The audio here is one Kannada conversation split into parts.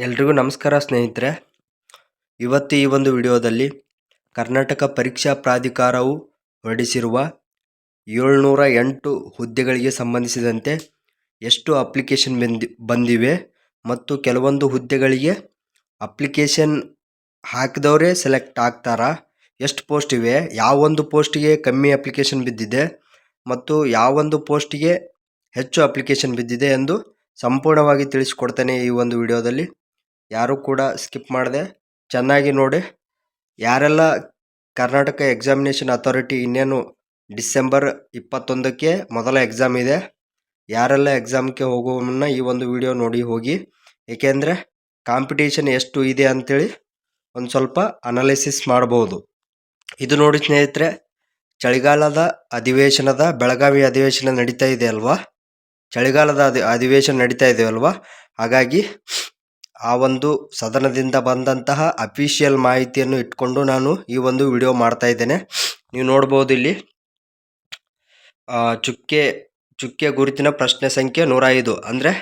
ಎಲ್ರಿಗೂ ನಮಸ್ಕಾರ ಸ್ನೇಹಿತರೆ. ಇವತ್ತು ಈ ಒಂದು ವಿಡಿಯೋದಲ್ಲಿ ಕರ್ನಾಟಕ ಪರೀಕ್ಷಾ ಪ್ರಾಧಿಕಾರವು ಹೊರಡಿಸಿರುವ 708 ಹುದ್ದೆಗಳಿಗೆ ಸಂಬಂಧಿಸಿದಂತೆ ಎಷ್ಟು ಅಪ್ಲಿಕೇಶನ್ ಬಂದಿವೆ ಮತ್ತು ಕೆಲವೊಂದು ಹುದ್ದೆಗಳಿಗೆ ಅಪ್ಲಿಕೇಶನ್ ಹಾಕಿದವರೇ ಸೆಲೆಕ್ಟ್ ಆಗ್ತಾರಾ, ಎಷ್ಟು ಪೋಸ್ಟ್ ಇವೆ, ಯಾವೊಂದು ಪೋಸ್ಟಿಗೆ ಕಮ್ಮಿ ಅಪ್ಲಿಕೇಶನ್ ಬಿದ್ದಿದೆ ಮತ್ತು ಯಾವೊಂದು ಪೋಸ್ಟಿಗೆ ಹೆಚ್ಚು ಅಪ್ಲಿಕೇಶನ್ ಬಿದ್ದಿದೆ ಎಂದು ಸಂಪೂರ್ಣವಾಗಿ ತಿಳಿಸಿಕೊಡ್ತೇನೆ ಈ ಒಂದು ವಿಡಿಯೋದಲ್ಲಿ. ಯಾರು ಕೂಡ ಸ್ಕಿಪ್ ಮಾಡದೆ ಚೆನ್ನಾಗಿ ನೋಡಿ. ಯಾರೆಲ್ಲ ಕರ್ನಾಟಕ ಎಕ್ಸಾಮಿನೇಷನ್ ಅಥಾರಿಟಿ ಇನ್ನೇನು ಡಿಸೆಂಬರ್ 21ಕ್ಕೆ ಮೊದಲ ಎಕ್ಸಾಮ್ ಇದೆ, ಯಾರೆಲ್ಲ ಎಕ್ಸಾಮ್ಗೆ ಹೋಗುವ ಮುನ್ನ ಈ ಒಂದು ವಿಡಿಯೋ ನೋಡಿ ಹೋಗಿ. ಏಕೆಂದರೆ ಕಾಂಪಿಟೇಷನ್ ಎಷ್ಟು ಇದೆ ಅಂಥೇಳಿ ಒಂದು ಸ್ವಲ್ಪ ಅನಾಲಿಸಿಸ್ ಮಾಡ್ಬೋದು. ಇದು ನೋಡಿ ಸ್ನೇಹಿತರೆ, ಚಳಿಗಾಲದ ಅಧಿವೇಶನದ ಬೆಳಗಾವಿ ಅಧಿವೇಶನ ನಡೀತಾ ಇದೆ ಅಲ್ವಾ, ಚಳಿಗಾಲದ ಅಧಿವೇಶನ ನಡೀತಾ ಇದೆ ಅಲ್ವಾ, ಹಾಗಾಗಿ ಆ ಒಂದು ಸದನದಿಂದ ಬಂದಂತಹ ಅಫಿಷಿಯಲ್ ಮಾಹಿತಿಯನ್ನು ಇಟ್ಕೊಂಡು ನಾನು ಈ ಒಂದು ವಿಡಿಯೋ ಮಾಡ್ತಾ ಇದ್ದೇನೆ. ನೀವು ನೋಡ್ಬೋದು ಇಲ್ಲಿ ಚುಕ್ಕೆ ಗುರುತಿನ ಪ್ರಶ್ನೆ ಸಂಖ್ಯೆ 105 ಅಂದರೆ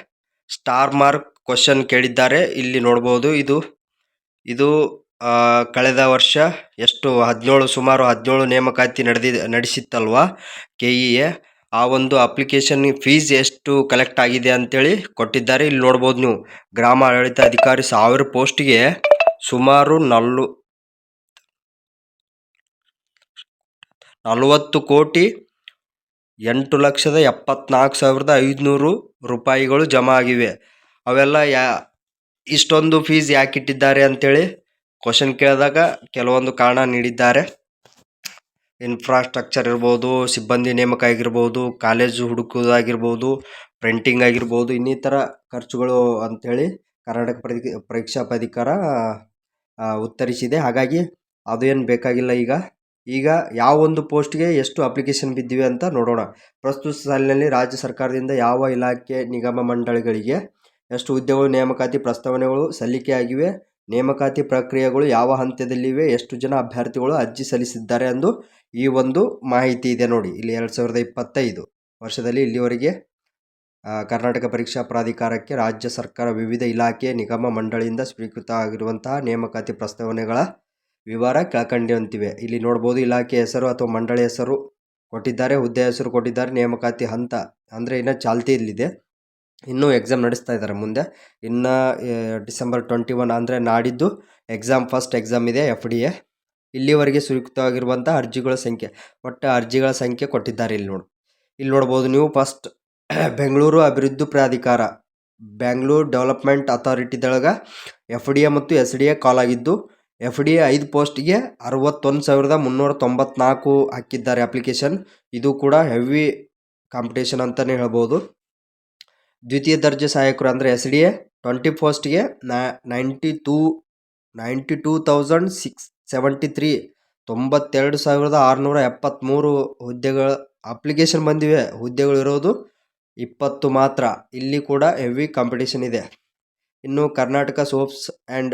ಸ್ಟಾರ್ ಮಾರ್ಕ್ ಕ್ವಶನ್ ಕೇಳಿದ್ದಾರೆ. ಇಲ್ಲಿ ನೋಡ್ಬೋದು ಇದು ಕಳೆದ ವರ್ಷ ಎಷ್ಟು ಸುಮಾರು 17 ನೇಮಕಾತಿ ನಡೆಸಿತ್ತಲ್ವಾ KEA. ಆ ಒಂದು ಅಪ್ಲಿಕೇಶನ್ ಫೀಸ್ ಎಷ್ಟು ಕಲೆಕ್ಟ್ ಆಗಿದೆ ಅಂತೇಳಿ ಕೊಟ್ಟಿದ್ದಾರೆ. ಇಲ್ಲಿ ನೋಡ್ಬೋದು ನೀವು, ಗ್ರಾಮ ಆಡಳಿತ ಅಧಿಕಾರಿ 1000 ಪೋಸ್ಟಿಗೆ ಸುಮಾರು 40,08,74,500 ರೂಪಾಯಿಗಳು ಜಮಾ ಆಗಿವೆ. ಅವೆಲ್ಲ ಇಷ್ಟೊಂದು ಫೀಸ್ ಯಾಕೆ ಇಟ್ಟಿದ್ದಾರೆ ಅಂತೇಳಿ ಕ್ವಶನ್ ಕೇಳಿದಾಗ ಕೆಲವೊಂದು ಕಾರಣ ನೀಡಿದ್ದಾರೆ. ಇನ್ಫ್ರಾಸ್ಟ್ರಕ್ಚರ್ ಇರ್ಬೋದು, ಸಿಬ್ಬಂದಿ ನೇಮಕ ಆಗಿರ್ಬೋದು, ಕಾಲೇಜು ಹುಡುಕೋದಾಗಿರ್ಬೋದು, ಪ್ರಿಂಟಿಂಗ್ ಆಗಿರ್ಬೋದು, ಇನ್ನಿತರ ಖರ್ಚುಗಳು ಅಂಥೇಳಿ ಕರ್ನಾಟಕ ಪರೀಕ್ಷಾ ಪ್ರಾಧಿಕಾರ ಉತ್ತರಿಸಿದೆ. ಹಾಗಾಗಿ ಅದು ಏನು ಬೇಕಾಗಿಲ್ಲ. ಈಗ ಯಾವ ಒಂದು ಪೋಸ್ಟ್ಗೆ ಎಷ್ಟು ಅಪ್ಲಿಕೇಶನ್ ಬಿದ್ದಿವೆ ಅಂತ ನೋಡೋಣ. ಪ್ರಸ್ತುತ ಸಾಲಿನಲ್ಲಿ ರಾಜ್ಯ ಸರ್ಕಾರದಿಂದ ಯಾವ ಇಲಾಖೆ ನಿಗಮ ಮಂಡಳಿಗಳಿಗೆ ಎಷ್ಟು ಹುದ್ದೆಗಳು ನೇಮಕಾತಿ ಪ್ರಸ್ತಾವನೆಗಳು ಸಲ್ಲಿಕೆಯಾಗಿವೆ, ನೇಮಕಾತಿ ಪ್ರಕ್ರಿಯೆಗಳು ಯಾವ ಹಂತದಲ್ಲಿವೆ, ಎಷ್ಟು ಜನ ಅಭ್ಯರ್ಥಿಗಳು ಅರ್ಜಿ ಸಲ್ಲಿಸಿದ್ದಾರೆ ಎಂದು ಈ ಒಂದು ಮಾಹಿತಿ ಇದೆ ನೋಡಿ. ಇಲ್ಲಿ 2025 ವರ್ಷದಲ್ಲಿ ಇಲ್ಲಿವರೆಗೆ ಕರ್ನಾಟಕ ಪರೀಕ್ಷಾ ಪ್ರಾಧಿಕಾರಕ್ಕೆ ರಾಜ್ಯ ಸರ್ಕಾರ ವಿವಿಧ ಇಲಾಖೆ ನಿಗಮ ಮಂಡಳಿಯಿಂದ ಸ್ವೀಕೃತ ಆಗಿರುವಂತಹ ನೇಮಕಾತಿ ಪ್ರಸ್ತಾವನೆಗಳ ವಿವರ ಕೆಳಕಂಡಂತಿವೆ. ಇಲ್ಲಿ ನೋಡ್ಬೋದು, ಇಲಾಖೆ ಹೆಸರು ಅಥವಾ ಮಂಡಳಿ ಹೆಸರು ಕೊಟ್ಟಿದ್ದಾರೆ, ಹುದ್ದೆ ಹೆಸರು ಕೊಟ್ಟಿದ್ದಾರೆ, ನೇಮಕಾತಿ ಹಂತ ಅಂದರೆ ಇನ್ನೂ ಚಾಲ್ತಿಯಲ್ಲಿದೆ, ಇನ್ನೂ ಎಕ್ಸಾಮ್ ನಡೆಸ್ತಾ ಇದ್ದಾರೆ. ಮುಂದೆ ಇನ್ನು ಡಿಸೆಂಬರ್ 21 ಅಂದರೆ ನಾಡಿದ್ದು ಫಸ್ಟ್ ಎಕ್ಸಾಮ್ ಇದೆ FDA. ಇಲ್ಲಿವರೆಗೆ ಸ್ವೀಕೃತವಾಗಿರುವಂಥ ಅರ್ಜಿಗಳ ಸಂಖ್ಯೆ, ಒಟ್ಟು ಅರ್ಜಿಗಳ ಸಂಖ್ಯೆ ಕೊಟ್ಟಿದ್ದಾರೆ. ಇಲ್ಲಿ ನೋಡ್ಬೋದು ನೀವು. ಫಸ್ಟ್ ಬೆಂಗಳೂರು ಅಭಿವೃದ್ಧಿ ಪ್ರಾಧಿಕಾರ, ಬ್ಯಾಂಗ್ಳೂರ್ ಡೆವಲಪ್ಮೆಂಟ್ ಅಥಾರಿಟಿದೊಳಗೆ FDA ಮತ್ತು SDA ಕಾಲ್ ಆಗಿದ್ದು, FDA 5 ಪೋಸ್ಟಿಗೆ 61,394 ಹಾಕಿದ್ದಾರೆ ಅಪ್ಲಿಕೇಶನ್. ಇದು ಕೂಡ ಹೆವಿ ಕಾಂಪಿಟೇಷನ್ ಅಂತಲೇ ಹೇಳ್ಬೋದು. ದ್ವಿತೀಯ ದರ್ಜೆ ಸಹಾಯಕರು ಅಂದರೆ SDA 20 ಪೋಸ್ಟ್ಗೆ 92,673 92,673 ಹುದ್ದೆಗಳ ಅಪ್ಲಿಕೇಶನ್ ಬಂದಿವೆ. ಹುದ್ದೆಗಳು ಇರೋದು 20 ಮಾತ್ರ. ಇಲ್ಲಿ ಕೂಡ ಹೆವಿ ಕಾಂಪಿಟೇಷನ್ ಇದೆ. ಇನ್ನು ಕರ್ನಾಟಕ ಸೋಪ್ಸ್ ಆ್ಯಂಡ್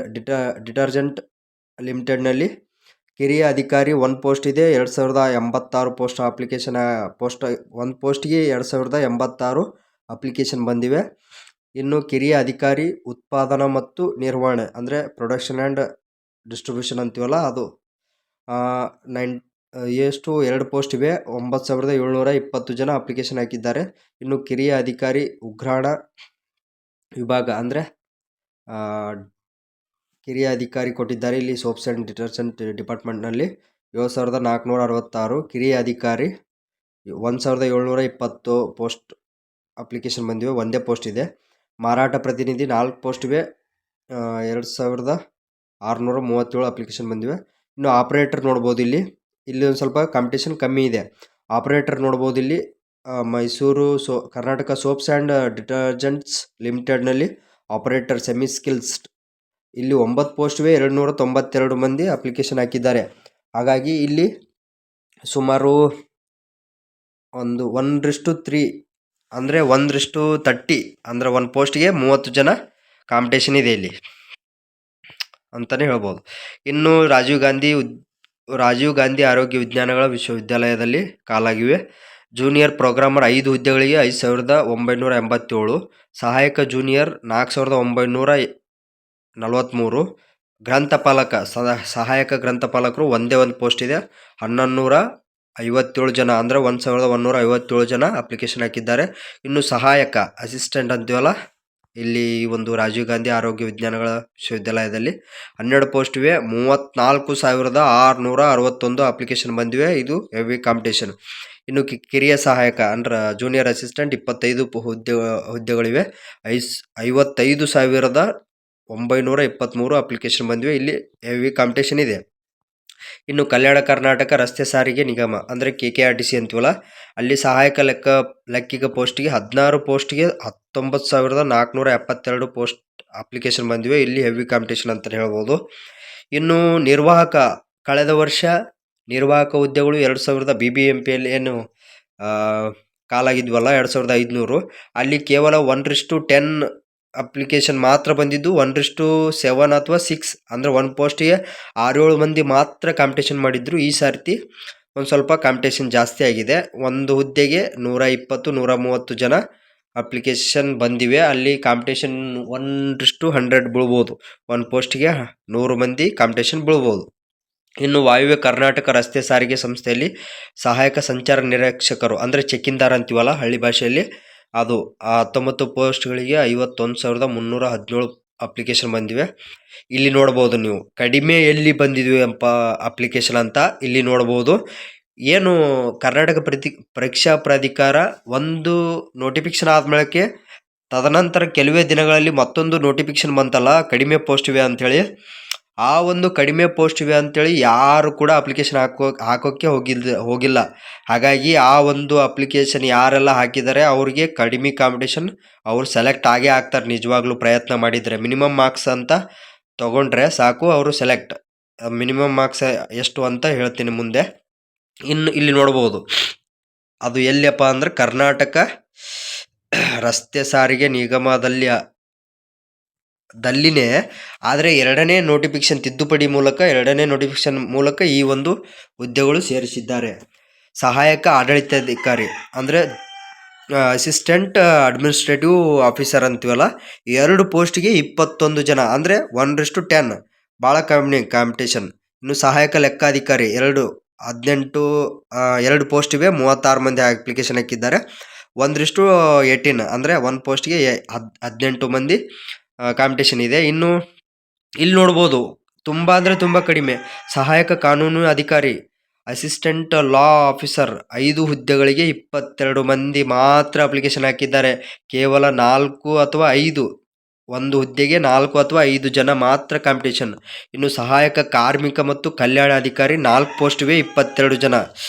ಡಿಟರ್ಜೆಂಟ್ ಲಿಮಿಟೆಡ್ನಲ್ಲಿ ಕಿರಿಯ ಅಧಿಕಾರಿ 1 ಪೋಸ್ಟ್ ಇದೆ. 2,086 ಪೋಸ್ಟ್ ಅಪ್ಲಿಕೇಶನ್ ಒಂದು ಪೋಸ್ಟಿಗೆ 2,086 ಅಪ್ಲಿಕೇಶನ್ ಬಂದಿವೆ. ಇನ್ನು ಕಿರಿಯ ಅಧಿಕಾರಿ ಉತ್ಪಾದನಾ ಮತ್ತು ನಿರ್ವಹಣೆ ಅಂದರೆ ಪ್ರೊಡಕ್ಷನ್ ಆ್ಯಂಡ್ ಡಿಸ್ಟ್ರಿಬ್ಯೂಷನ್ ಅಂತೀವಲ್ಲ, ಅದು 2 ಪೋಸ್ಟ್ ಇವೆ. 9,720 ಜನ ಅಪ್ಲಿಕೇಶನ್ ಹಾಕಿದ್ದಾರೆ. ಇನ್ನು ಕಿರಿಯ ಅಧಿಕಾರಿ ಉಗ್ರಾಣ ವಿಭಾಗ ಅಂದರೆ ಕಿರಿಯ ಅಧಿಕಾರಿ ಕೊಟ್ಟಿದ್ದಾರೆ. ಇಲ್ಲಿ ಸೋಪ್ಸ್ ಆ್ಯಂಡ್ ಡಿಟರ್ಜೆಂಟ್ ಡಿಪಾರ್ಟ್ಮೆಂಟ್ನಲ್ಲಿ 7,466 ಕಿರಿಯ ಅಧಿಕಾರಿ, 1,720 ಪೋಸ್ಟ್ ಅಪ್ಲಿಕೇಶನ್ ಬಂದಿವೆ. ಒಂದೇ ಪೋಸ್ಟ್ ಇದೆ. ಮಾರಾಟ ಪ್ರತಿನಿಧಿ 4 ಪೋಸ್ಟ್ ಇವೆ. 2,637 ಅಪ್ಲಿಕೇಶನ್ ಬಂದಿವೆ. ಇನ್ನು ಆಪ್ರೇಟರ್ ನೋಡ್ಬೋದು, ಇಲ್ಲಿ ಒಂದು ಸ್ವಲ್ಪ ಕಾಂಪಿಟೇಷನ್ ಕಮ್ಮಿ ಇದೆ. ಆಪ್ರೇಟರ್ ನೋಡ್ಬೋದು, ಇಲ್ಲಿ Mysuru Karnataka soaps and detergents ಲಿಮಿಟೆಡ್ನಲ್ಲಿ ಆಪರೇಟರ್ ಸೆಮಿ ಸ್ಕಿಲ್ಸ್ಡ್, ಇಲ್ಲಿ 9 ಪೋಸ್ಟ್ ಇವೆ. 292 ಮಂದಿ ಅಪ್ಲಿಕೇಶನ್ ಹಾಕಿದ್ದಾರೆ. ಹಾಗಾಗಿ ಇಲ್ಲಿ ಸುಮಾರು 1:3 ಅಂದರೆ 1:30 ಅಂದರೆ 1 ಪೋಸ್ಟ್ಗೆ 30 ಜನ ಕಾಂಪಿಟೇಷನ್ ಇದೆ ಇಲ್ಲಿ ಅಂತಲೇ ಹೇಳ್ಬೋದು. ಇನ್ನು ರಾಜೀವ್ ಗಾಂಧಿ ಆರೋಗ್ಯ ವಿಜ್ಞಾನಗಳ ವಿಶ್ವವಿದ್ಯಾಲಯದಲ್ಲಿ ಕಾಲಾಗಿವೆ. ಜೂನಿಯರ್ ಪ್ರೋಗ್ರಾಮರ್ 5 ಹುದ್ದೆಗಳಿಗೆ 5,987, ಸಹಾಯಕ ಜೂನಿಯರ್ 4,900 43. ಗ್ರಂಥಪಾಲಕ ಸಹಾಯಕ ಗ್ರಂಥಪಾಲಕರು ಒಂದೇ ಒಂದು ಪೋಸ್ಟ್ ಇದೆ, 1157 ಜನ, ಅಂದರೆ 1157 ಜನ ಅಪ್ಲಿಕೇಶನ್ ಹಾಕಿದ್ದಾರೆ. ಇನ್ನು ಸಹಾಯಕ ಅಸಿಸ್ಟೆಂಟ್ ಅಂತೀವಲ್ಲ, ಇಲ್ಲಿ ಒಂದು ರಾಜೀವ್ ಗಾಂಧಿ ಆರೋಗ್ಯ ವಿಜ್ಞಾನಗಳ ವಿಶ್ವವಿದ್ಯಾಲಯದಲ್ಲಿ 12 ಪೋಸ್ಟ್ ಇವೆ. 34,661 ಅಪ್ಲಿಕೇಶನ್ ಬಂದಿವೆ. ಇದು ಹೆವಿ ಕಾಂಪಿಟೇಷನ್. ಇನ್ನು ಕಿರಿಯ ಸಹಾಯಕ ಅಂದ್ರೆ ಜೂನಿಯರ್ ಅಸಿಸ್ಟೆಂಟ್ 25 ಹುದ್ದೆಗಳಿವೆ. 55,923 ಅಪ್ಲಿಕೇಶನ್ ಬಂದಿವೆ. ಇಲ್ಲಿ ಹೆವಿ ಕಾಂಪಿಟೇಷನ್ ಇದೆ. ಇನ್ನು ಕಲ್ಯಾಣ ಕರ್ನಾಟಕ ರಸ್ತೆ ಸಾರಿಗೆ ನಿಗಮ ಅಂದರೆ KKRTC ಅಂತೀವಲ್ಲ, ಅಲ್ಲಿ ಸಹಾಯಕ ಲೆಕ್ಕಿಗ ಪೋಸ್ಟಿಗೆ 16 ಪೋಸ್ಟ್ಗೆ 19,472 ಪೋಸ್ಟ್ ಅಪ್ಲಿಕೇಶನ್ ಬಂದಿವೆ. ಇಲ್ಲಿ ಹೆವಿ ಕಾಂಪಿಟೇಷನ್ ಅಂತ ಹೇಳ್ಬೋದು. ಇನ್ನು ನಿರ್ವಾಹಕ, ಕಳೆದ ವರ್ಷ ನಿರ್ವಾಹಕ ಹುದ್ದೆಗಳು 2,000 BBMPಯಲ್ಲಿ ಏನು ಕಾಲಾಗಿದ್ವಲ್ಲ 2,500, ಅಲ್ಲಿ ಕೇವಲ 1:10 ಅಪ್ಲಿಕೇಶನ್ ಮಾತ್ರ ಬಂದಿದ್ದು. 1:7 ಅಥವಾ 6 ಅಂದರೆ ಒಂದು ಪೋಸ್ಟಿಗೆ 6-7 ಮಂದಿ ಮಾತ್ರ ಕಾಂಪಿಟೇಷನ್ ಮಾಡಿದ್ರು. ಈ ಸರ್ತಿ ಒಂದು ಸ್ವಲ್ಪ ಕಾಂಪಿಟೇಷನ್ ಜಾಸ್ತಿ ಆಗಿದೆ. ಒಂದು ಹುದ್ದೆಗೆ 120-130 ಜನ ಅಪ್ಲಿಕೇಶನ್ ಬಂದಿವೆ. ಅಲ್ಲಿ ಕಾಂಪಿಟೇಷನ್ 1:100 ಬೀಳ್ಬೋದು. ಒಂದು ಪೋಸ್ಟಿಗೆ 100 ಮಂದಿ ಕಾಂಪಿಟೇಷನ್ ಬೀಳ್ಬೋದು. ಇನ್ನು ವಾಯುವ್ಯ ಕರ್ನಾಟಕ ರಸ್ತೆ ಸಾರಿಗೆ ಸಂಸ್ಥೆಯಲ್ಲಿ ಸಹಾಯಕ ಸಂಚಾರ ನಿರೀಕ್ಷಕರು ಅಂದರೆ ಚೆಕ್ಕಿಂದಾರ್ ಅಂತೀವಲ್ಲ ಹಳ್ಳಿ ಭಾಷೆಯಲ್ಲಿ, ಅದು 19 ಪೋಸ್ಟ್ಗಳಿಗೆ 51,317 ಅಪ್ಲಿಕೇಶನ್ ಬಂದಿವೆ. ಇಲ್ಲಿ ನೋಡ್ಬೋದು ನೀವು ಕಡಿಮೆ ಎಲ್ಲಿ ಬಂದಿದ್ವಿ ಅಪ್ಲಿಕೇಶನ್ ಅಂತ ಇಲ್ಲಿ ನೋಡ್ಬೋದು. ಏನು ಕರ್ನಾಟಕ ಪರೀಕ್ಷಾ ಪ್ರಾಧಿಕಾರ ಒಂದು ನೋಟಿಫಿಕೇಶನ್ ಆದ್ಮೇಲೆ ತದನಂತರ ಕೆಲವೇ ದಿನಗಳಲ್ಲಿ ಮತ್ತೊಂದು ನೋಟಿಫಿಕೇಶನ್ ಬಂತಲ್ಲ, ಕಡಿಮೆ ಪೋಸ್ಟ್ ಇವೆ ಅಂಥೇಳಿ. ಆ ಒಂದು ಕಡಿಮೆ ಪೋಸ್ಟ್ ಇವೆ ಅಂಥೇಳಿ ಯಾರು ಕೂಡ ಅಪ್ಲಿಕೇಶನ್ ಹಾಕೋಕ್ಕೆ ಹೋಗಿಲ್ಲ. ಹಾಗಾಗಿ ಆ ಒಂದು ಅಪ್ಲಿಕೇಶನ್ ಯಾರೆಲ್ಲ ಹಾಕಿದ್ದಾರೆ ಅವ್ರಿಗೆ ಕಡಿಮೆ ಕಾಂಪಿಟೇಷನ್, ಅವ್ರು ಸೆಲೆಕ್ಟ್ ಆಗೇ ಆಗ್ತಾರೆ. ನಿಜವಾಗ್ಲೂ ಪ್ರಯತ್ನ ಮಾಡಿದರೆ ಮಿನಿಮಮ್ ಮಾರ್ಕ್ಸ್ ಅಂತ ತಗೊಂಡ್ರೆ ಸಾಕು, ಅವರು ಸೆಲೆಕ್ಟ್. ಮಿನಿಮಮ್ ಮಾರ್ಕ್ಸ್ ಎಷ್ಟು ಅಂತ ಹೇಳ್ತೀನಿ ಮುಂದೆ. ಇನ್ನು ಇಲ್ಲಿ ನೋಡ್ಬೋದು, ಅದು ಎಲ್ಲಿಯಪ್ಪ ಅಂದ್ರೆ ಕರ್ನಾಟಕ ರಸ್ತೆ ಸಾರಿಗೆ ನಿಗಮದಲ್ಲಿನೇ, ಆದರೆ ಎರಡನೇ ನೋಟಿಫಿಕೇಶನ್ ತಿದ್ದುಪಡಿ ಮೂಲಕ ಈ ಒಂದು ಹುದ್ದೆಗಳು ಸೇರಿಸಿದ್ದಾರೆ. ಸಹಾಯಕ ಆಡಳಿತಾಧಿಕಾರಿ ಅಂದರೆ ಅಸಿಸ್ಟೆಂಟ್ ಅಡ್ಮಿನಿಸ್ಟ್ರೇಟಿವ್ ಆಫೀಸರ್ ಅಂತೀವಲ್ಲ, 2 ಪೋಸ್ಟಿಗೆ 21 ಜನ ಅಂದರೆ 1:10, ಭಾಳ ಕಾಂಪಿಟೇಷನ್. ಇನ್ನು ಸಹಾಯಕ ಲೆಕ್ಕಾಧಿಕಾರಿ 2 ಪೋಸ್ಟ್ ಇವೆ, 36 ಮಂದಿ ಅಪ್ಲಿಕೇಶನ್ ಹಾಕಿದ್ದಾರೆ. 1:18 ಅಂದರೆ 1 ಪೋಸ್ಟ್ಗೆ 18 ಮಂದಿ ಕಾಂಪಿಟೇಷನ್ ಇದೆ. ಇನ್ನು ಇಲ್ಲಿ ನೋಡ್ಬೋದು ತುಂಬ ಅಂದರೆ ತುಂಬ ಕಡಿಮೆ. ಸಹಾಯಕ ಕಾನೂನು ಅಧಿಕಾರಿ ಅಸಿಸ್ಟೆಂಟ್ ಲಾ ಆಫೀಸರ್ 5 ಹುದ್ದೆಗಳಿಗೆ 22 ಮಂದಿ ಮಾತ್ರ ಅಪ್ಲಿಕೇಶನ್ ಹಾಕಿದ್ದಾರೆ. ಕೇವಲ 4 ಅಥವಾ 5, ಒಂದು ಹುದ್ದೆಗೆ 4 ಅಥವಾ 5 ಜನ ಮಾತ್ರ ಕಾಂಪಿಟೇಷನ್. ಇನ್ನು ಸಹಾಯಕ ಕಾರ್ಮಿಕ ಮತ್ತು ಕಲ್ಯಾಣ ಅಧಿಕಾರಿ 4 ಪೋಸ್ಟ್ ಇವೆ, 22 ಜನ.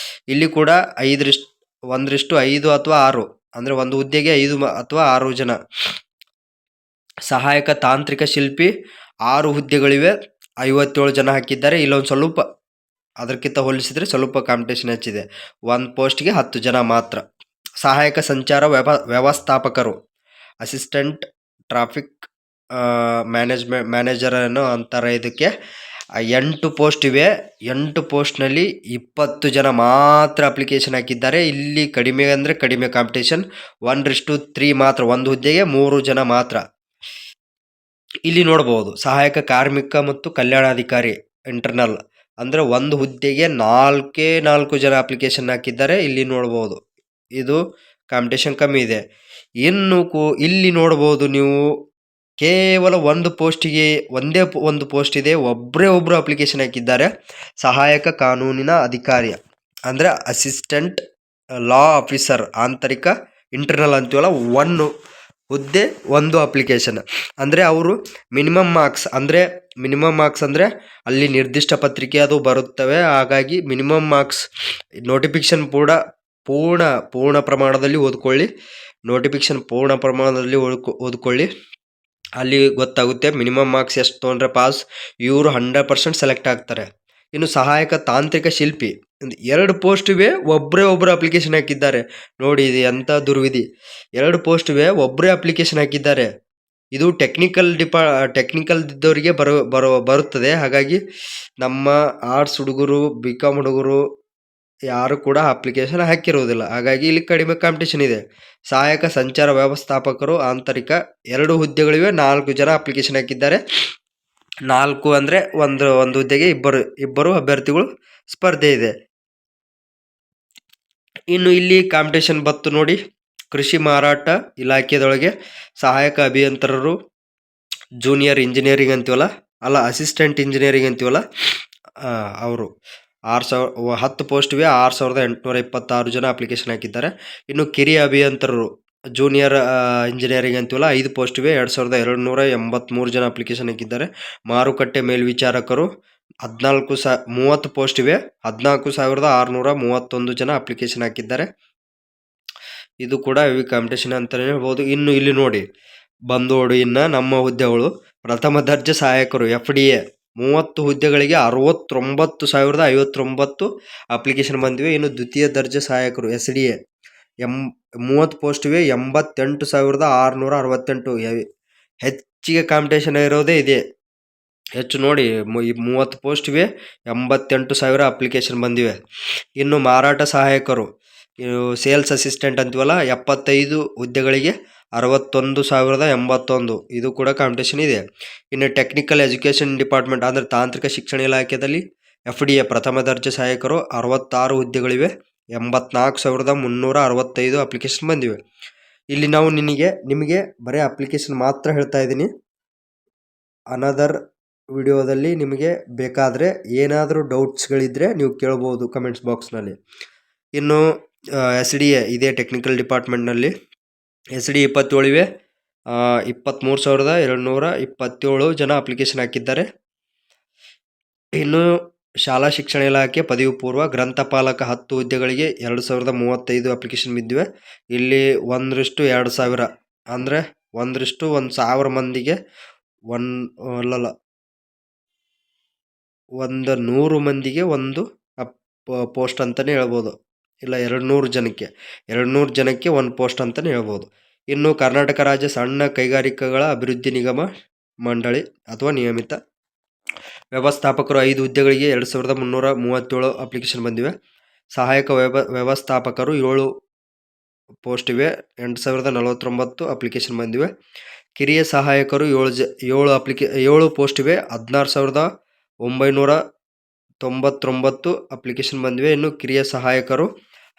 ಇಲ್ಲಿ ಕೂಡ 1:5 ಅಥವಾ 6 ಅಂದರೆ ಒಂದು ಹುದ್ದೆಗೆ 5 ಅಥವಾ 6 ಜನ. ಸಹಾಯಕ ತಾಂತ್ರಿಕ ಶಿಲ್ಪಿ 6 ಹುದ್ದೆಗಳಿವೆ, 57 ಜನ ಹಾಕಿದ್ದಾರೆ. ಇಲ್ಲೊಂದು ಸ್ವಲ್ಪ ಅದಕ್ಕಿಂತ ಹೋಲಿಸಿದರೆ ಸ್ವಲ್ಪ ಕಾಂಪಿಟೇಷನ್ ಹೆಚ್ಚಿದೆ. 1 ಪೋಸ್ಟ್ಗೆ 10 ಜನ ಮಾತ್ರ. ಸಹಾಯಕ ಸಂಚಾರ ವ್ಯವಸ್ಥಾಪಕರು ಅಸಿಸ್ಟೆಂಟ್ ಟ್ರಾಫಿಕ್ ಮ್ಯಾನೇಜರ್ ಅನ್ನೋ ಅಂತಾರೆ ಇದಕ್ಕೆ. 8 ಪೋಸ್ಟ್ ಇವೆ. 8 ಪೋಸ್ಟ್ನಲ್ಲಿ 20 ಜನ ಮಾತ್ರ ಅಪ್ಲಿಕೇಶನ್ ಹಾಕಿದ್ದಾರೆ. ಇಲ್ಲಿ ಕಡಿಮೆ ಅಂದರೆ ಕಡಿಮೆ ಕಾಂಪಿಟೇಷನ್, 1:3 ಮಾತ್ರ, ಒಂದು ಹುದ್ದೆಗೆ 3 ಜನ ಮಾತ್ರ. ಇಲ್ಲಿ ನೋಡ್ಬೋದು ಸಹಾಯಕ ಕಾರ್ಮಿಕ ಮತ್ತು ಕಲ್ಯಾಣಾಧಿಕಾರಿ ಇಂಟರ್ನಲ್ ಅಂದರೆ ಒಂದು ಹುದ್ದೆಗೆ 4 ಜನ ಅಪ್ಲಿಕೇಶನ್ ಹಾಕಿದ್ದಾರೆ. ಇಲ್ಲಿ ನೋಡ್ಬೋದು ಇದು ಕಾಂಪಿಟೇಷನ್ ಕಮ್ಮಿ ಇದೆ. ಇನ್ನು ಇಲ್ಲಿ ನೋಡ್ಬೋದು ನೀವು ಕೇವಲ ಒಂದು ಪೋಸ್ಟಿಗೆ ಒಂದು ಪೋಸ್ಟ್ ಇದೆ, ಒಬ್ಬರು ಅಪ್ಲಿಕೇಶನ್ ಹಾಕಿದ್ದಾರೆ. ಸಹಾಯಕ ಕಾನೂನಿನ ಅಧಿಕಾರಿ ಅಂದರೆ ಅಸಿಸ್ಟೆಂಟ್ ಲಾ ಆಫೀಸರ್ ಆಂತರಿಕ ಇಂಟರ್ನಲ್ ಅಂತೀವಲ್ಲ, 1 ಹುದ್ದೆ 1 ಅಪ್ಲಿಕೇಶನ್. ಅಂದರೆ ಅವರು ಮಿನಿಮಮ್ ಮಾರ್ಕ್ಸ್ ಅಂದರೆ ಅಲ್ಲಿ ನಿರ್ದಿಷ್ಟ ಪತ್ರಿಕೆ ಅದು ಬರುತ್ತವೆ. ಹಾಗಾಗಿ ಮಿನಿಮಮ್ ಮಾರ್ಕ್ಸ್ ನೋಟಿಫಿಕೇಶನ್ ಕೂಡ ಪೂರ್ಣ ಪ್ರಮಾಣದಲ್ಲಿ ಓದ್ಕೊಳ್ಳಿ. ಅಲ್ಲಿ ಗೊತ್ತಾಗುತ್ತೆ ಮಿನಿಮಮ್ ಮಾರ್ಕ್ಸ್ ಎಷ್ಟು ತೊಗೊಂಡ್ರೆ ಪಾಸ್, ಇವರು 100% ಸೆಲೆಕ್ಟ್ ಆಗ್ತಾರೆ. ಇನ್ನು ಸಹಾಯಕ ತಾಂತ್ರಿಕ ಶಿಲ್ಪಿ 2 ಪೋಸ್ಟ್ ಇವೆ, ಒಬ್ಬರು ಅಪ್ಲಿಕೇಶನ್ ಹಾಕಿದ್ದಾರೆ. ನೋಡಿ ಇದು ಎಂಥ ದುರ್ವಿಧಿ. 2 ಪೋಸ್ಟ್ ಇವೆ, ಒಬ್ಬರೇ ಅಪ್ಲಿಕೇಶನ್ ಹಾಕಿದ್ದಾರೆ. ಇದು ಟೆಕ್ನಿಕಲ್ ಇದ್ದವರಿಗೆ ಬರುತ್ತದೆ. ಹಾಗಾಗಿ ನಮ್ಮ ಆರ್ಟ್ಸ್ ಹುಡುಗರು, BCom ಹುಡುಗರು ಯಾರು ಕೂಡ ಅಪ್ಲಿಕೇಶನ್ ಹಾಕಿರುವುದಿಲ್ಲ. ಹಾಗಾಗಿ ಇಲ್ಲಿ ಕಡಿಮೆ ಕಾಂಪಿಟೇಷನ್ ಇದೆ. ಸಹಾಯಕ ಸಂಚಾರ ವ್ಯವಸ್ಥಾಪಕರು ಆಂತರಿಕ 2 ಹುದ್ದೆಗಳಿವೆ, 4 ಜನ ಅಪ್ಲಿಕೇಶನ್ ಹಾಕಿದ್ದಾರೆ. 4 ಅಂದರೆ ಒಂದು ಹುದ್ದೆಗೆ ಇಬ್ಬರು ಅಭ್ಯರ್ಥಿಗಳು ಸ್ಪರ್ಧೆ ಇದೆ. ಇನ್ನು ಇಲ್ಲಿ ಕಾಂಪಿಟೇಷನ್ ಬತ್ತು ನೋಡಿ. ಕೃಷಿ ಮಾರಾಟ ಇಲಾಖೆದೊಳಗೆ ಸಹಾಯಕ ಅಭಿಯಂತರರು, ಜೂನಿಯರ್ ಇಂಜಿನಿಯರಿಂಗ್ ಅಂತೀವಲ್ಲ, ಅಸಿಸ್ಟೆಂಟ್ ಇಂಜಿನಿಯರಿಂಗ್ ಅಂತೀವಲ್ಲ, ಅವರು 10 ಪೋಸ್ಟ್ಗೆ 6826 ಜನ ಅಪ್ಲಿಕೇಶನ್ ಹಾಕಿದ್ದಾರೆ. ಇನ್ನು ಕಿರಿಯ ಅಭಿಯಂತರರು ಜೂನಿಯರ್ ಇಂಜಿನಿಯರಿಂಗ್ ಅಂತೀವಲ್ಲ, 5 ಪೋಸ್ಟ್ಗೆ 2283 ಜನ ಅಪ್ಲಿಕೇಶನ್ ಹಾಕಿದ್ದಾರೆ. ಮಾರುಕಟ್ಟೆ ಮೇಲ್ವಿಚಾರಕರು 30 ಪೋಸ್ಟ್ಗೆ 14,631 ಜನ ಅಪ್ಲಿಕೇಶನ್ ಹಾಕಿದ್ದಾರೆ. ಇದು ಕೂಡ ಹೆವಿ ಕಾಂಪಿಟೇಷನ್ ಅಂತಲೇ ಹೇಳ್ಬೋದು. ಇನ್ನು ಇಲ್ಲಿ ನೋಡಿ ಬಂದೋಡು ಇನ್ನು ನಮ್ಮ ಹುದ್ದೆಗಳು. ಪ್ರಥಮ ದರ್ಜೆ ಸಹಾಯಕರು FDA 30 ಹುದ್ದೆಗಳಿಗೆ 69,059 ಅಪ್ಲಿಕೇಶನ್ ಬಂದಿವೆ. ಇನ್ನು ದ್ವಿತೀಯ ದರ್ಜೆ ಸಹಾಯಕರು SDA 30 ಪೋಸ್ಟ್ಗೆ 88,668. ಹೆಚ್ಚಿಗೆ ಕಾಂಪಿಟೇಷನ್ ಇರೋದೇ ಇದೆ. ಹೆಚ್ಚು ನೋಡಿ, 30 ಪೋಸ್ಟ್ಗೆ 88,000 ಅಪ್ಲಿಕೇಶನ್ ಬಂದಿವೆ. ಇನ್ನು ಮಾರಾಟ ಸಹಾಯಕರು, ಸೇಲ್ಸ್ ಅಸಿಸ್ಟೆಂಟ್ ಅಂತೀವಲ್ಲ, 75 ಹುದ್ದೆಗಳಿಗೆ 61,081. ಇದು ಕೂಡ ಕಾಂಪಿಟೇಷನ್ ಇದೆ. ಇನ್ನು ಟೆಕ್ನಿಕಲ್ ಎಜುಕೇಷನ್ ಡಿಪಾರ್ಟ್ಮೆಂಟ್ ಅಂದರೆ ತಾಂತ್ರಿಕ ಶಿಕ್ಷಣ ಇಲಾಖೆಯಲ್ಲಿ FDA ಪ್ರಥಮ ದರ್ಜೆ ಸಹಾಯಕರು 66 ಹುದ್ದೆಗಳಿವೆ, 84,365 ಅಪ್ಲಿಕೇಶನ್ ಬಂದಿವೆ. ಇಲ್ಲಿ ನಾವು ನಿಮಗೆ ಬರೀ ಅಪ್ಲಿಕೇಶನ್ ಮಾತ್ರ ಹೇಳ್ತಾ ಇದ್ದೀನಿ. ಅನದರ್ ವಿಡಿಯೋದಲ್ಲಿ ನಿಮಗೆ ಬೇಕಾದರೆ ಏನಾದರೂ ಡೌಟ್ಸ್ಗಳಿದ್ದರೆ ನೀವು ಕೇಳ್ಬೋದು ಕಮೆಂಟ್ಸ್ ಬಾಕ್ಸ್ನಲ್ಲಿ. ಇನ್ನು SDA ಇದೇ ಟೆಕ್ನಿಕಲ್ ಡಿಪಾರ್ಟ್ಮೆಂಟ್ನಲ್ಲಿ SDA 27 ಇವೆ, 23,227 ಜನ ಅಪ್ಲಿಕೇಶನ್ ಹಾಕಿದ್ದಾರೆ. ಇನ್ನು ಶಾಲಾ ಶಿಕ್ಷಣ ಇಲಾಖೆ ಪದವಿ ಪೂರ್ವ ಗ್ರಂಥಪಾಲಕ 10 ಹುದ್ದೆಗಳಿಗೆ 2,035 ಅಪ್ಲಿಕೇಶನ್ ಬಿದ್ದಿವೆ. ಇಲ್ಲಿ 1:2,000 ಅಂದರೆ 1:1000 ಮಂದಿಗೆ 100 ಮಂದಿಗೆ ಒಂದು ಪೋಸ್ಟ್ ಅಂತಲೇ ಹೇಳ್ಬೋದು. ಇಲ್ಲ 200 ಜನಕ್ಕೆ ಒಂದು ಪೋಸ್ಟ್ ಅಂತಲೇ ಹೇಳ್ಬೋದು. ಇನ್ನು ಕರ್ನಾಟಕ ರಾಜ್ಯ ಸಣ್ಣ ಕೈಗಾರಿಕೆಗಳ ಅಭಿವೃದ್ಧಿ ನಿಗಮ ಮಂಡಳಿ ಅಥವಾ ನಿಯಮಿತ ವ್ಯವಸ್ಥಾಪಕರು 5 ಹುದ್ದೆಗಳಿಗೆ 2,337 ಅಪ್ಲಿಕೇಶನ್ ಬಂದಿವೆ. ಸಹಾಯಕ ವ್ಯವಸ್ಥಾಪಕರು 7 ಪೋಸ್ಟ್ ಇವೆ, 8,049 ಅಪ್ಲಿಕೇಶನ್ ಬಂದಿವೆ. ಕಿರಿಯ ಸಹಾಯಕರು 7 ಪೋಸ್ಟ್ ಇವೆ, 16,999 ಅಪ್ಲಿಕೇಶನ್ ಬಂದಿವೆ. ಇನ್ನು ಕಿರಿಯ ಸಹಾಯಕರು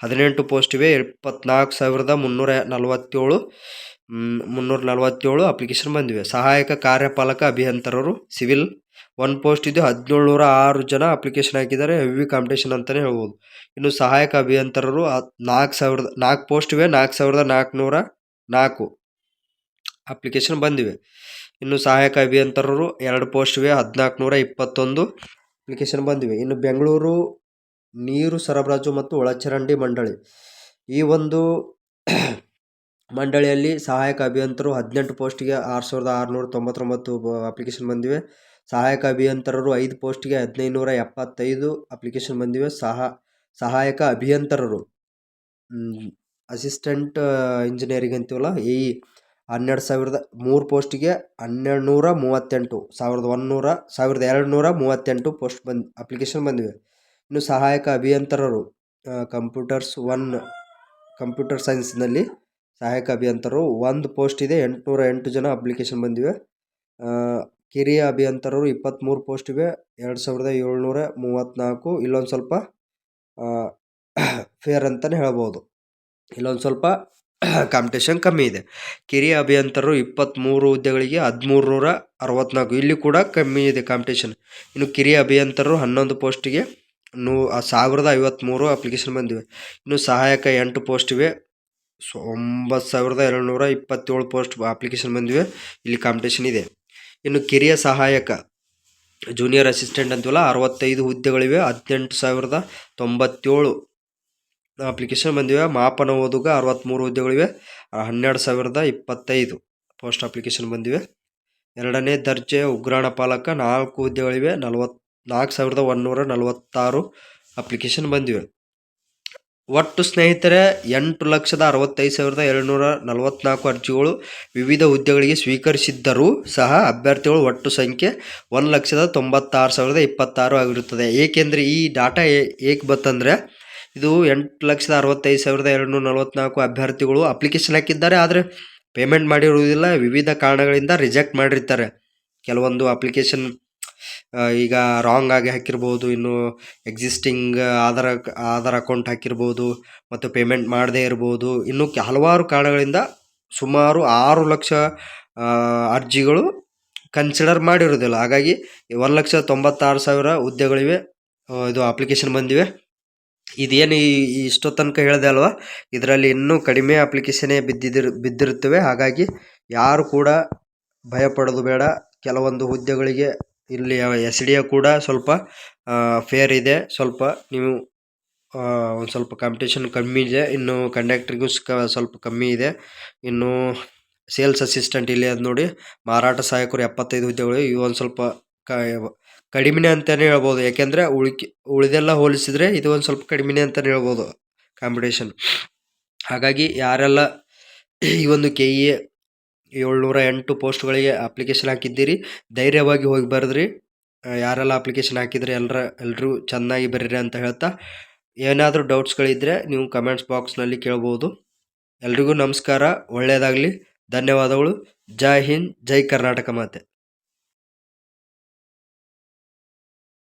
18 ಪೋಸ್ಟ್ ಇವೆ, 24,347 ಅಪ್ಲಿಕೇಶನ್ ಬಂದಿವೆ. ಸಹಾಯಕ ಕಾರ್ಯಪಾಲಕ ಅಭಿಯಂತರರು ಸಿವಿಲ್ 1 ಪೋಸ್ಟ್ ಇದೆ, 1,706 ಜನ ಅಪ್ಲಿಕೇಶನ್ ಹಾಕಿದ್ದಾರೆ. ಹೆವಿ ಕಾಂಪಿಟೇಷನ್ ಅಂತಲೇ ಹೇಳ್ಬೋದು. ಇನ್ನು ಸಹಾಯಕ ಅಭಿಯಂತರರು 4 ಪೋಸ್ಟ್ ಇವೆ, 4,404 ಅಪ್ಲಿಕೇಶನ್ ಬಂದಿವೆ. ಇನ್ನು ಸಹಾಯಕ ಅಭಿಯಂತರರು 2 ಪೋಸ್ಟ್ ಇವೆ, 1,421 ಅಪ್ಲಿಕೇಶನ್ ಬಂದಿವೆ. ಇನ್ನು ಬೆಂಗಳೂರು ನೀರು ಸರಬರಾಜು ಮತ್ತು ಒಳಚರಂಡಿ ಮಂಡಳಿ, ಈ ಒಂದು ಮಂಡಳಿಯಲ್ಲಿ ಸಹಾಯಕ ಅಭಿಯಂತರರು 18 ಪೋಸ್ಟ್ಗೆ 6,699 ಅಪ್ಲಿಕೇಶನ್ ಬಂದಿವೆ. ಸಹಾಯಕ ಅಭಿಯಂತರರು 5 ಪೋಸ್ಟ್ಗೆ 1,575 ಅಪ್ಲಿಕೇಶನ್ ಬಂದಿವೆ. ಸಹಾಯಕ ಅಭಿಯಂತರರು ಅಸಿಸ್ಟೆಂಟ್ ಇಂಜಿನಿಯರಿಂಗ್ ಅಂತೀವಲ್ಲ, 3 ಪೋಸ್ಟ್ಗೆ 1,238 1,238 ಪೋಸ್ಟ್ ಅಪ್ಲಿಕೇಶನ್ ಬಂದಿವೆ. ಇನ್ನು ಸಹಾಯಕ ಅಭಿಯಂತರರು ಕಂಪ್ಯೂಟರ್ ಸೈನ್ಸ್ನಲ್ಲಿ ಸಹಾಯಕ ಅಭಿಯಂತರರು 1 ಪೋಸ್ಟ್ ಇದೆ, 808 ಜನ ಅಪ್ಲಿಕೇಶನ್ ಬಂದಿವೆ. ಕಿರಿಯ ಅಭಿಯಂತರರು 23 ಪೋಸ್ಟ್ ಇವೆ, 2,734. ಇಲ್ಲೊಂದು ಸ್ವಲ್ಪ ಫೇರ್ ಅಂತಲೇ ಹೇಳ್ಬೋದು. ಇಲ್ಲೊಂದು ಸ್ವಲ್ಪ ಕಾಂಪಿಟೇಷನ್ ಕಮ್ಮಿ ಇದೆ. ಕಿರಿಯ ಅಭಿಯಂತರರು 23 ಹುದ್ದೆಗಳಿಗೆ 1,364. ಇಲ್ಲಿ ಕೂಡ ಕಮ್ಮಿ ಇದೆ ಕಾಂಪಿಟೇಷನ್. ಇನ್ನು ಕಿರಿಯ ಅಭಿಯಂತರರು 11 ಪೋಸ್ಟಿಗೆ 1,053 ಅಪ್ಲಿಕೇಶನ್ ಬಂದಿವೆ. ಇನ್ನು ಸಹಾಯಕ 8 ಪೋಸ್ಟ್ ಇವೆ, 9,227 ಪೋಸ್ಟ್ ಅಪ್ಲಿಕೇಶನ್ ಬಂದಿವೆ. ಇಲ್ಲಿ ಕಾಂಪಿಟೇಷನ್ ಇದೆ. ಇನ್ನು ಕಿರಿಯ ಸಹಾಯಕ ಜೂನಿಯರ್ ಅಸಿಸ್ಟೆಂಟ್ ಅಂತೀವಲ್ಲ, 65 ಹುದ್ದೆಗಳಿವೆ, 18,097 ಅಪ್ಲಿಕೇಶನ್ ಬಂದಿವೆ. ಮಾಪನ ಓದುಗ 63 ಹುದ್ದೆಗಳಿವೆ, 12,025 ಪೋಸ್ಟ್ ಅಪ್ಲಿಕೇಶನ್ ಬಂದಿವೆ. 2ನೇ ದರ್ಜೆ ಉಗ್ರಾಣ ಪಾಲಕ 4 ಹುದ್ದೆಗಳಿವೆ, 4,146 ಅಪ್ಲಿಕೇಶನ್ ಬಂದಿವೆ. ಒಟ್ಟು ಸ್ನೇಹಿತರೆ 8,65,744 ಅರ್ಜಿಗಳು ವಿವಿಧ ಹುದ್ದೆಗಳಿಗೆ ಸ್ವೀಕರಿಸಿದ್ದರೂ ಸಹ ಅಭ್ಯರ್ಥಿಗಳು ಒಟ್ಟು ಸಂಖ್ಯೆ 1,96,026 ಆಗಿರುತ್ತದೆ. ಏಕೆಂದರೆ ಈ ಡಾಟಾ ಏಕೆ ಬರ್ತಂದರೆ, ಇದು 8,65,744 ಅಭ್ಯರ್ಥಿಗಳು ಅಪ್ಲಿಕೇಶನ್ ಹಾಕಿದ್ದಾರೆ, ಆದರೆ ಪೇಮೆಂಟ್ ಮಾಡಿರುವುದಿಲ್ಲ. ವಿವಿಧ ಕಾರಣಗಳಿಂದ ರಿಜೆಕ್ಟ್ ಮಾಡಿರ್ತಾರೆ. ಕೆಲವೊಂದು ಅಪ್ಲಿಕೇಶನ್ ಈಗ ರಾಂಗ್ ಆಗಿ ಹಾಕಿರ್ಬೋದು, ಇನ್ನು ಎಕ್ಸಿಸ್ಟಿಂಗ್ ಆಧಾರ್ ಅಕೌಂಟ್ ಹಾಕಿರ್ಬೋದು, ಮತ್ತು ಪೇಮೆಂಟ್ ಮಾಡದೇ ಇರ್ಬೋದು. ಇನ್ನು ಹಲವಾರು ಕಾರಣಗಳಿಂದ ಸುಮಾರು 6 ಲಕ್ಷ ಅರ್ಜಿಗಳು ಕನ್ಸಿಡರ್ ಮಾಡಿರೋದಿಲ್ಲ. ಹಾಗಾಗಿ 1,96,000 ಹುದ್ದೆಗಳಿವೆ, ಇದು ಅಪ್ಲಿಕೇಶನ್ ಬಂದಿವೆ. ಇದೇನು ಇಷ್ಟೋ ತನಕ ಹೇಳಿದೆ ಅಲ್ವಾ, ಇದರಲ್ಲಿ ಇನ್ನೂ ಕಡಿಮೆ ಅಪ್ಲಿಕೇಶನ್ನೇ ಬಿದ್ದಿರುತ್ತವೆ. ಹಾಗಾಗಿ ಯಾರು ಕೂಡ ಭಯ ಪಡೋದು ಬೇಡ. ಕೆಲವೊಂದು ಹುದ್ದೆಗಳಿಗೆ ಇಲ್ಲಿ SDA ಕೂಡ ಸ್ವಲ್ಪ ಫೇರ್ ಇದೆ. ಸ್ವಲ್ಪ ನೀವು ಒಂದು ಸ್ವಲ್ಪ ಕಾಂಪಿಟೇಷನ್ ಕಮ್ಮಿ ಇದೆ. ಇನ್ನು ಕಂಡಕ್ಟ್ರಿಗೂ ಸ್ವಲ್ಪ ಕಮ್ಮಿ ಇದೆ. ಇನ್ನು ಸೇಲ್ಸ್ ಅಸಿಸ್ಟೆಂಟ್ ಇಲ್ಲಿ ಅದು ನೋಡಿ, ಮಾರಾಟ ಸಹಾಯಕರು 75 ಹುದ್ದೆಗಳು. ಇವು ಒಂದು ಸ್ವಲ್ಪ ಕಡಿಮೆನೇ ಅಂತಲೇ ಹೇಳ್ಬೋದು. ಯಾಕೆಂದರೆ ಉಳಿದೆಲ್ಲ ಹೋಲಿಸಿದರೆ ಇದು ಒಂದು ಸ್ವಲ್ಪ ಕಡಿಮೆನೇ ಅಂತಲೇ ಹೇಳ್ಬೋದು ಕಾಂಪಿಟೇಷನ್. ಹಾಗಾಗಿ ಯಾರೆಲ್ಲ ಈ ಒಂದು KEA 708 ಪೋಸ್ಟ್ಗಳಿಗೆ ಅಪ್ಲಿಕೇಶನ್ ಹಾಕಿದ್ದೀರಿ, ಧೈರ್ಯವಾಗಿ ಹೋಗಿ ಬರೆದ್ರಿ. ಯಾರೆಲ್ಲ ಅಪ್ಲಿಕೇಶನ್ ಹಾಕಿದರೆ ಎಲ್ಲರೂ ಚೆನ್ನಾಗಿ ಬರೀರಿ ಅಂತ ಹೇಳ್ತಾ, ಏನಾದರೂ ಡೌಟ್ಸ್ಗಳಿದ್ದರೆ ನೀವು ಕಮೆಂಟ್ಸ್ ಬಾಕ್ಸ್ನಲ್ಲಿ ಕೇಳ್ಬೋದು. ಎಲ್ರಿಗೂ ನಮಸ್ಕಾರ, ಒಳ್ಳೆಯದಾಗಲಿ, ಧನ್ಯವಾದಗಳು. ಜೈ ಹಿಂದ್, ಜೈ ಕರ್ನಾಟಕ ಮಾತೆ.